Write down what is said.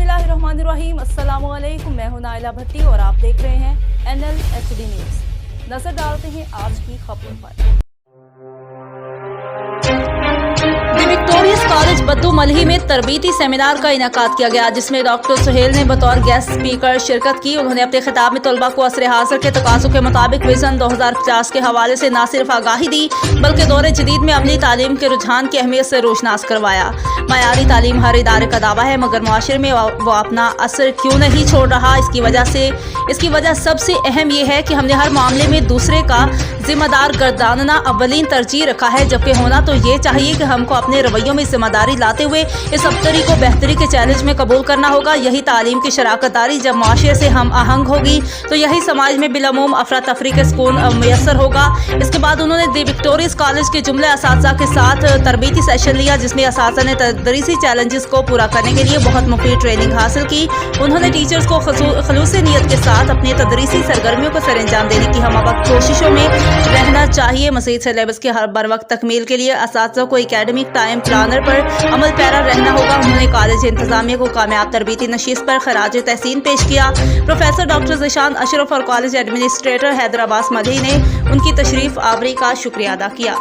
बिस्मिल्लाहिर्रहमानिर्रहीम। अस्सलाम वालेकुम। मैं हूं नाइला भट्टी और आप देख रहे हैं NLHD न्यूज़। नजर डालते हैं आज की खबरों पर। दी विक्टोरियस कॉलेज बद्दू मलही में तरबीती सेमिनार का इनेकाद किया गया, जिसमें डॉक्टर सुहेल ने बतौर गेस्ट स्पीकर शिरकत की। उन्होंने अपने खिताब में तलबा को असर हाज़िर के तकाज़ों के मुताबिक विजन 2050 के हवाले से न सिर्फ आगाही दी बल्कि दौरे जदीद में अमली तालीम के रुझान की अहमियत से रोशनास करवाया। मयारी तालीम हर इदारे का दावा है, मगर मुआशरे में वो अपना असर क्यों नहीं छोड़ रहा? इसकी वजह सबसे अहम यह है कि हमने हर मामले में दूसरे का जिम्मेदार गर्दानना अव्वलीन तरजीह रखा है, जबकि होना तो ये चाहिए कि हमको अपने रवैयों में जिम्मेदारी लाते हुए इस अबतरी को बेहतरी के चैलेंज में कबूल करना होगा। यही तालीम की शराकत दारी जब मुआशरे से हम आहंग होगी तो यही समाज में बिलमूम अफरा तफरी के सुकून मैसर होगा। इसके बाद उन्होंने दी विक्टोरियस कॉलेज के जुमले असातिज़ा के साथ तरबीती सेशन लिया, जिसमें असातिज़ा ने तदरीसी चैलेंजेस को पूरा करने के लिए बहुत मुफीद ट्रेनिंग हासिल की। उन्होंने टीचर्स को खलूसी नीयत के साथ अपनी तदरीसी सरगर्मियों को सरअंजाम देने की हम वक्त कोशिशों में रहना चाहिए। मज़ीद सिलेबस के हर बर वक्त तकमील के लिए असातिज़ा को एकेडमिक टाइम प्लानर पर अमल पैरा रहना होगा। उन्होंने कॉलेज इंतजामिया को कामयाब तरबीती नशीस पर खराज तहसीन पेश किया। प्रोफेसर डॉक्टर ज़िशान अशरफ और कॉलेज एडमिनिस्ट्रेटर हैदर अब्बास मलही ने उनकी तशरीफ आवरी का शुक्रिया अदा किया।